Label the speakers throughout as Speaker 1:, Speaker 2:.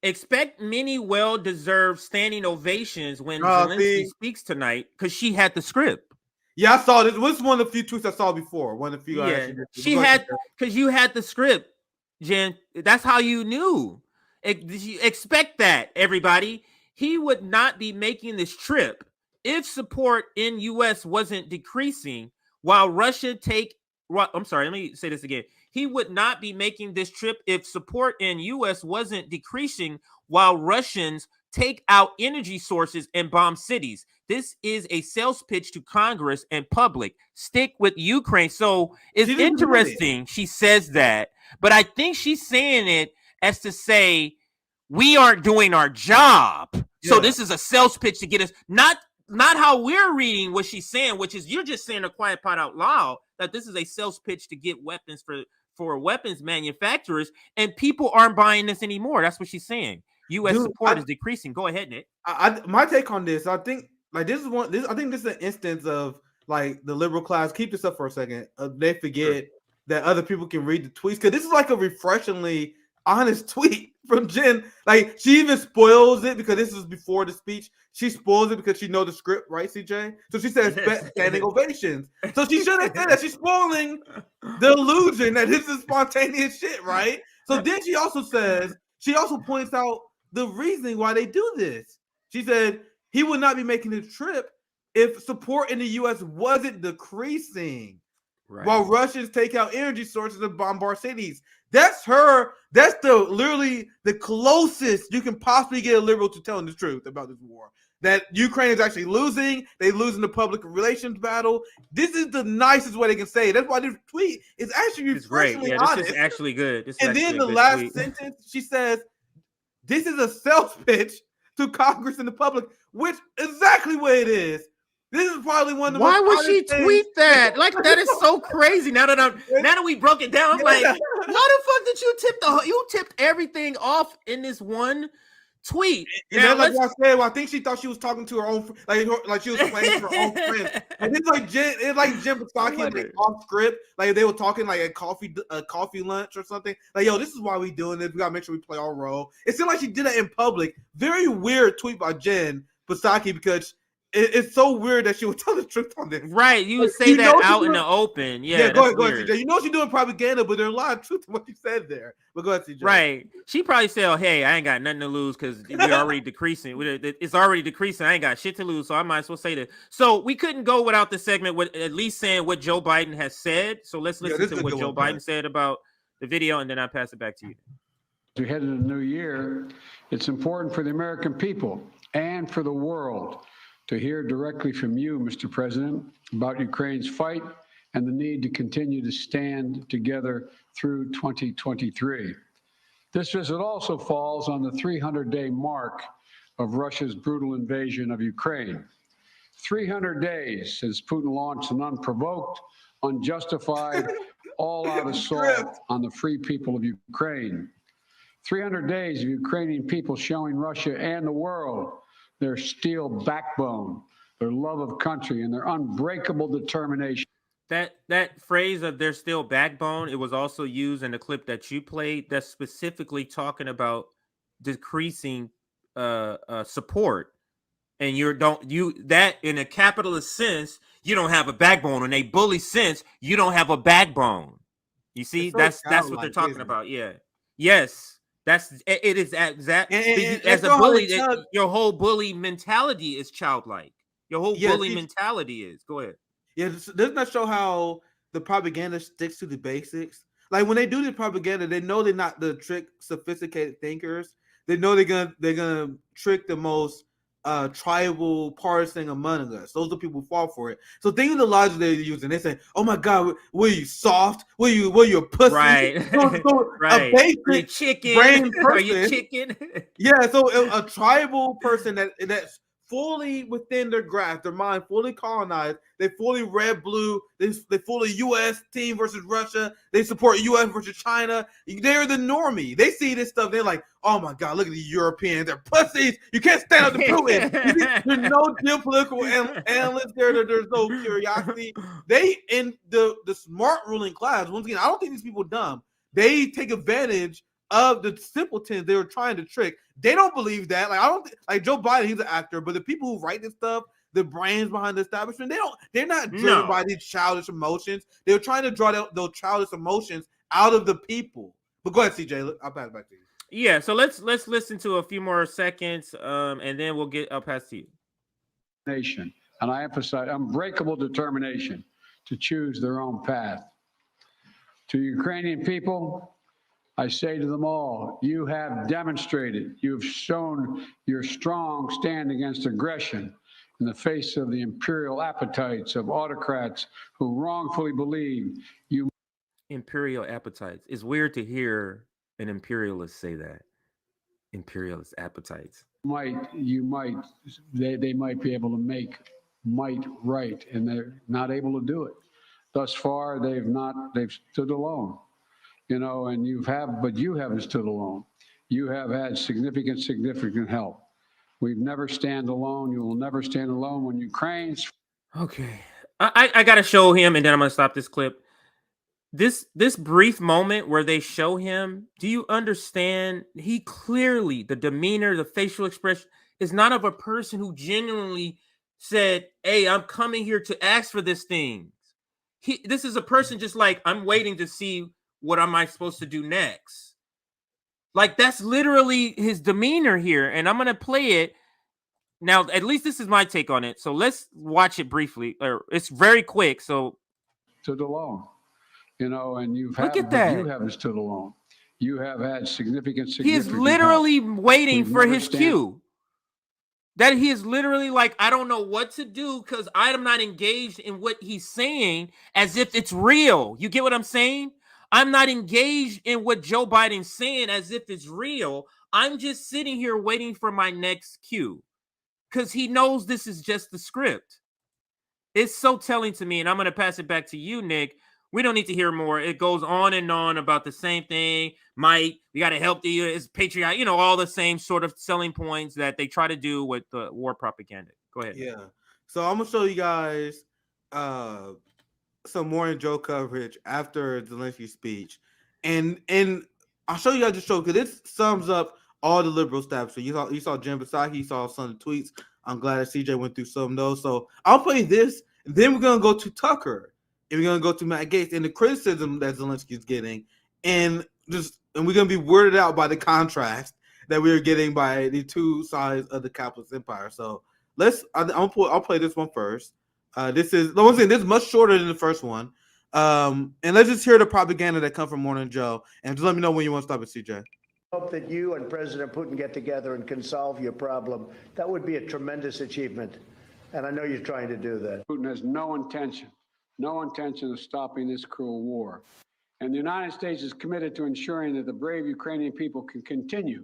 Speaker 1: expect many well-deserved standing ovations when Zelensky
Speaker 2: See,
Speaker 1: speaks tonight because she had the script.
Speaker 2: yeah, I saw this. This was one of the few tweets I saw before. One of the few I
Speaker 1: Yeah,
Speaker 2: actually did.
Speaker 1: she had because you had the script, Jen. That's how you knew. Expect that, everybody. He would not be making this trip if support in U.S. wasn't decreasing while Russia take. I'm sorry. Let me say this again. He would not be making this trip if support in U.S. wasn't decreasing while Russians take out energy sources and bomb cities. This is a sales pitch to Congress and public. Stick with Ukraine. So it's interesting she says that, but I think she's saying it as to say we aren't doing our job. Yeah. So this is a sales pitch to get us not how we're reading what she's saying, which is you're just saying a quiet part out loud that this is a sales pitch to get weapons for weapons manufacturers, and people aren't buying this anymore. That's what she's saying. U.S. support is decreasing. Go ahead, Nick.
Speaker 2: My take on this, I think, like this is one. I think this is an instance of like the liberal class. Keep this up for a second. They forget that other people can read the tweets because this is like a refreshingly honest tweet from Jen. Like she even spoils it because this is before the speech. She spoils it because she knows the script, right, CJ? So she says standing ovations. So she shouldn't say that. She's spoiling the illusion that this is spontaneous shit, right? So then she also points out the reasoning why they do this. She said he would not be making the trip if support in the U.S. wasn't decreasing while Russians take out energy sources and bombard cities. That's literally the closest you can possibly get a liberal to telling the truth about this war. That Ukraine is actually losing. They losing the public relations battle. This is the nicest way they can say it. That's why this tweet is actually refreshingly honest.
Speaker 1: This is actually good.
Speaker 2: And then the last sentence, she says, this is a sales pitch to Congress and the public, which exactly what it is. This is probably one of the
Speaker 1: Why would she tweet that? Like that is so crazy. Now that we broke it down, I'm like, why the fuck did you tipped everything off in this one tweet?
Speaker 2: And now, like I said, I think she thought she was talking to her own, like she was playing to her own friends. And it's like Jen Psaki like off script, like they were talking like a coffee lunch or something. Like, yo, this is why we doing this. We gotta make sure we play our role. It seemed like she did that in public. Very weird tweet by Jen Psaki because it's so weird that she would tell the truth on this.
Speaker 1: Right, you would say that out in the open. Yeah,
Speaker 2: go ahead, CJ. You know she's doing propaganda, but there's a lot of truth in what she said there. But go ahead, CJ.
Speaker 1: Right. She probably said, oh, hey, I ain't got nothing to lose because we're already decreasing. It's already decreasing. I ain't got shit to lose, so I might as well say that. So we couldn't go without the segment with at least saying what Joe Biden has said. So let's listen to what Joe Biden said about the video, and then I'll pass it back to you.
Speaker 3: As we head into the new year, it's important for the American people and for the world to hear directly from you, Mr. President, about Ukraine's fight and the need to continue to stand together through 2023. This visit also falls on the 300-day mark of Russia's brutal invasion of Ukraine. 300 days since Putin launched an unprovoked, unjustified, all-out assault on the free people of Ukraine. 300 days of Ukrainian people showing Russia and the world their steel backbone, their love of country, and their unbreakable determination.
Speaker 1: That phrase of their steel backbone, it was also used in the clip that you played that's specifically talking about decreasing support. And that in a capitalist sense, you don't have a backbone. In a bully sense, you don't have a backbone. You see, that's what they're talking about. Yeah. Yes. It is exact as a bully. Your whole bully mentality is childlike. Your whole bully mentality is. Go ahead.
Speaker 2: Yeah, doesn't that show how the propaganda sticks to the basics? Like when they do the propaganda, they know they're not the sophisticated thinkers. They know they're gonna trick the most tribal partisan among us. Those are the people who fall for it. So think of the logic they're using. They say, "Oh my God, were you soft? Were you a pussy?
Speaker 1: Right?
Speaker 2: Right. A basic
Speaker 1: chicken
Speaker 2: brain person.
Speaker 1: Are you chicken?
Speaker 2: Yeah. So a tribal person that's fully within their grasp, their mind fully colonized. They fully red blue. They fully U.S. team versus Russia. They support U.S. versus China. They're the normie. They see this stuff. They're like, oh my God, look at the Europeans. They're pussies. You can't stand up to Putin. There's no geopolitical analysts there. There's no curiosity. They in the smart ruling class. Once again, I don't think these people are dumb. They take advantage of the simpletons they were trying to trick. They don't believe that. Like I don't like Joe Biden. He's an actor, but the people who write this stuff, the brains behind the establishment, they're not driven by these childish emotions. They're trying to draw those childish emotions out of the people. But go ahead, CJ. I'll pass it back to you.
Speaker 1: Yeah, so let's listen to a few more seconds, and then I'll pass to you.
Speaker 3: Nation, and I emphasize unbreakable determination to choose their own path. To Ukrainian people, I say to them all, you have demonstrated, you've shown your strong stand against aggression in the face of the imperial appetites of autocrats who wrongfully believe you.
Speaker 1: Imperial appetites. It's weird to hear an imperialist say that. Imperialist appetites.
Speaker 3: They might be able to make might right, and they're not able to do it. Thus far, they've stood alone. And you haven't stood alone. You have had significant help. We've never stand alone. You will never stand alone when Ukraine's.
Speaker 1: Okay. I got to show him, and then I'm going to stop this clip. This brief moment where they show him, do you understand? He clearly, the demeanor, the facial expression is not of a person who genuinely said, hey, I'm coming here to ask for this thing. This is a person just like, I'm waiting to see what am I supposed to do next. Like, that's literally his demeanor here. And I'm going to play it. Now, at least this is my take on it. So let's watch it briefly. It's very quick. So
Speaker 3: stood alone, and you haven't stood alone. You have had significant
Speaker 1: He is literally
Speaker 3: help.
Speaker 1: waiting for his cue. That he is literally like, I don't know what to do because I'm not engaged in what he's saying as if it's real. You get what I'm saying? I'm not engaged in what Joe Biden's saying as if it's real. I'm just sitting here waiting for my next cue because he knows this is just the script. It's so telling to me, and I'm going to pass it back to you, Nick. We don't need to hear more. It goes on and on about the same thing. We got to help the it's patriotic, all the same sort of selling points that they try to do with the war propaganda. Go ahead.
Speaker 2: Yeah. So I'm gonna show you guys some Morning Joe coverage after Zelensky's speech, and I'll show you guys the show because it sums up all the liberal stuff. So you saw Jim Psaki, you saw some of the tweets. I'm glad that CJ went through some of those. So I'll play this, and then we're gonna go to Tucker. And we're gonna go to Matt Gaetz and the criticism that Zelensky's getting, and we're gonna be weirded out by the contrast that we're getting by the two sides of the capitalist empire. So I'll play this one first. This is much shorter than the first one. And let's just hear the propaganda that comes from Morning Joe, and just let me know when you want to stop it, CJ.
Speaker 4: Hope that you and President Putin get together and can solve your problem. That would be a tremendous achievement, and I know you're trying to do that.
Speaker 3: Putin has no intention of stopping this cruel war. And the United States is committed to ensuring that the brave Ukrainian people can continue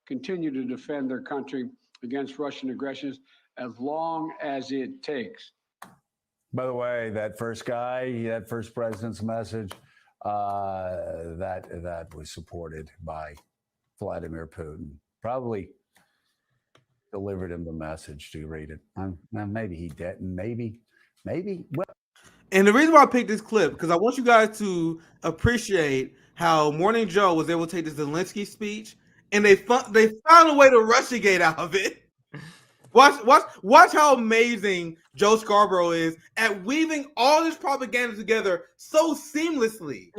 Speaker 3: to defend their country against Russian aggression as long as it takes.
Speaker 5: By the way, that first president's message, that was supported by Vladimir Putin. Probably delivered him the message to read it. Maybe he didn't. Maybe. Well.
Speaker 2: And the reason why I picked this clip, because I want you guys to appreciate how Morning Joe was able to take this Zelensky speech, and they found a way to Russiagate out of it. Watch how amazing Joe Scarborough is at weaving all this propaganda together so seamlessly.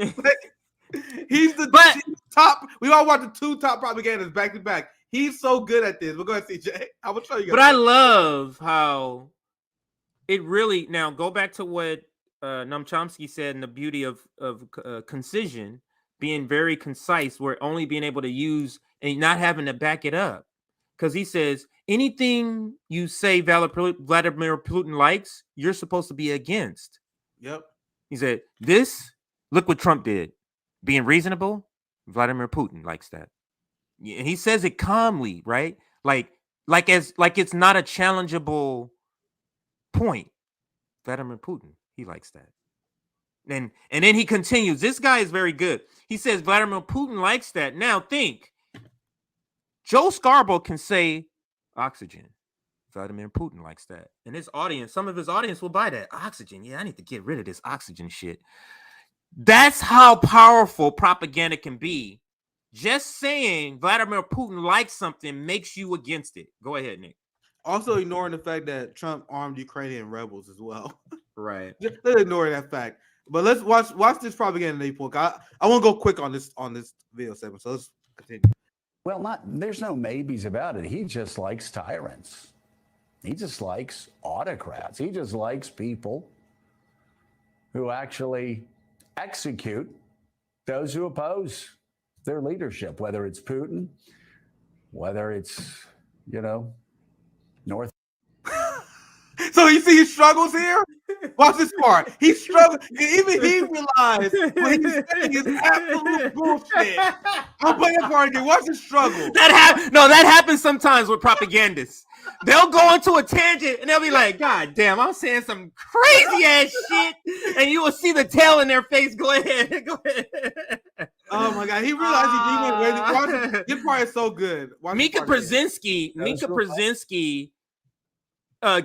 Speaker 2: He's the top. We all watch the two top propagandas back to back. He's so good at this. But go ahead, CJ. I will show you guys.
Speaker 1: But I love how it really now go back to what Noam Chomsky said, and the beauty of concision, being very concise, where only being able to use and not having to back it up. Because he says anything you say Vladimir Putin likes, you're supposed to be against.
Speaker 2: Yep. He
Speaker 1: said, look what Trump did. Being reasonable, Vladimir Putin likes that. And he says it calmly, right? Like it's not a challengeable point. Vladimir Putin, he likes that. And then he continues. This guy is very good. He says Vladimir Putin likes that. Now think. Joe Scarborough can say oxygen. Vladimir Putin likes that. And his audience, some of his audience will buy that. Oxygen. Yeah, I need to get rid of this oxygen shit. That's how powerful propaganda can be Just saying Vladimir Putin likes something makes you against it. Go ahead, Nick.
Speaker 2: Also ignoring the fact that Trump armed Ukrainian rebels as well.
Speaker 1: Right.
Speaker 2: Let's ignore that fact. But let's watch this propaganda report. I want to go quick on this video segment. So let's continue.
Speaker 5: Well, there's no maybes about it. He just likes tyrants. He just likes autocrats. He just likes people who actually execute those who oppose their leadership, whether it's Putin, whether it's, North.
Speaker 2: So you see his struggles here? Watch this part. He struggled. Even he realized what he's saying is absolute bullshit. I'll play that part again. Watch his struggle.
Speaker 1: That happens sometimes with propagandists. They'll go into a tangent and they'll be like, God damn, I'm saying some crazy ass shit. And you will see the tail in their face. Go ahead.
Speaker 2: Oh my God. He realized he went way. Watch this part is so good.
Speaker 1: Mika Brzezinski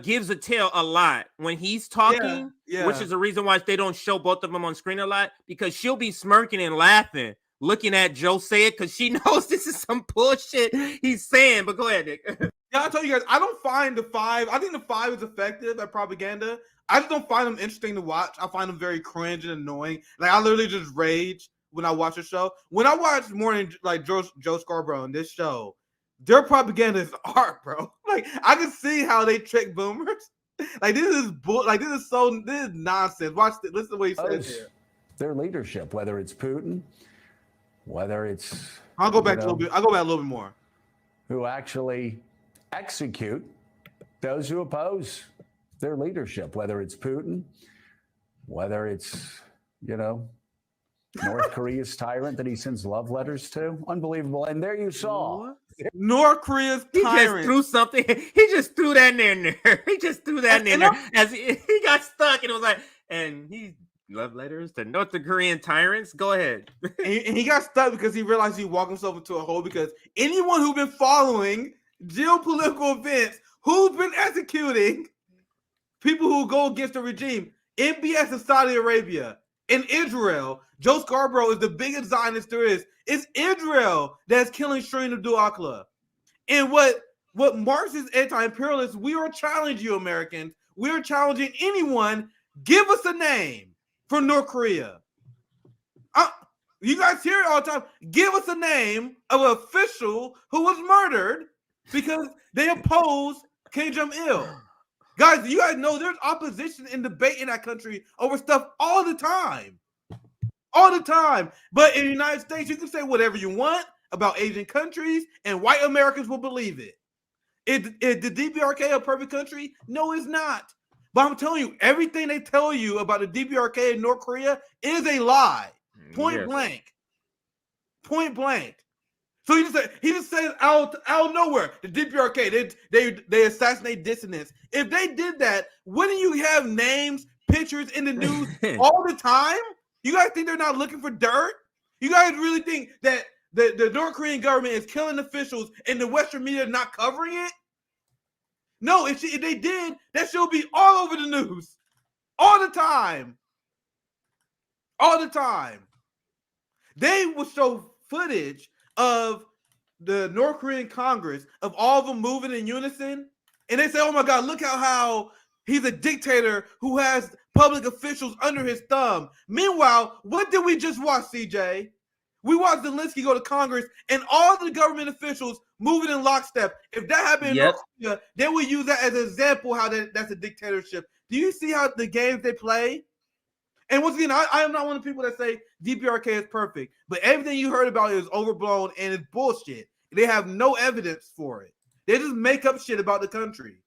Speaker 1: gives a tail a lot when he's talking, which is the reason why they don't show both of them on screen a lot, because she'll be smirking and laughing, looking at Joe say it, because she knows this is some bullshit he's saying. But go ahead, Nick.
Speaker 2: Yeah, I'll tell you guys, I don't find the 5. I think the 5 is effective at propaganda. I just don't find them interesting to watch. I find them very cringe and annoying. Like, I literally just rage when I watch a show. When I watch morning, like Joe Scarborough in this show, their propaganda is art, bro. Like, I can see how they trick boomers. Like, this is nonsense. Watch this. Listen to what he says here.
Speaker 5: Their leadership, whether it's Putin, whether it's
Speaker 2: I'll go back a little bit. I'll go back a little bit more.
Speaker 5: Who actually execute those who oppose their leadership, whether it's Putin, whether it's, North Korea's tyrant that he sends love letters to. Unbelievable. And there you saw
Speaker 2: North Korea's tyrant.
Speaker 1: He just threw something. He just threw that in there. He just threw that in there as he got stuck, and it was like, and he love letters to North Korean tyrants. Go ahead.
Speaker 2: And he got stuck because he realized he walked himself into a hole, because anyone who's been following geopolitical events, who's been executing people who go against the regime, MBS in Saudi Arabia, in Israel. Joe Scarborough is the biggest Zionist there is. It's Israel that's killing Shireen Abdul-Akleh. And what Marxist anti-imperialists, we are challenging you, Americans. We are challenging anyone. Give us a name for North Korea. You guys hear it all the time. Give us a name of an official who was murdered because they opposed Kim Jong-il. Guys, you guys know there's opposition and debate in that country over stuff all the time. All the time. But in the United States, you can say whatever you want about Asian countries, and white Americans will believe it. Is the DPRK a perfect country? No, it's not. But I'm telling you, everything they tell you about the DPRK in North Korea is a lie. Point blank. Point blank. So he just says out of nowhere, the DPRK, they assassinate dissidents. If they did that, wouldn't you have names, pictures in the news all the time? You guys think they're not looking for dirt? You guys really think that the North Korean government is killing officials and the Western media is not covering it? No, if they did, that should be all over the news. All the time. All the time. They will show footage of the North Korean Congress, of all of them moving in unison, and they say, oh my God, look how he's a dictator who has public officials under his thumb. Meanwhile, what did we just watch, CJ? We watched Zelensky go to Congress and all the government officials moving in lockstep. If that happened in North Korea, they would use that as an example how that's a dictatorship. Do you see how the games they play? And once again, I am not one of the people that say DPRK is perfect, but everything you heard about it is overblown and it's bullshit. They have no evidence for it. They just make up shit about the country.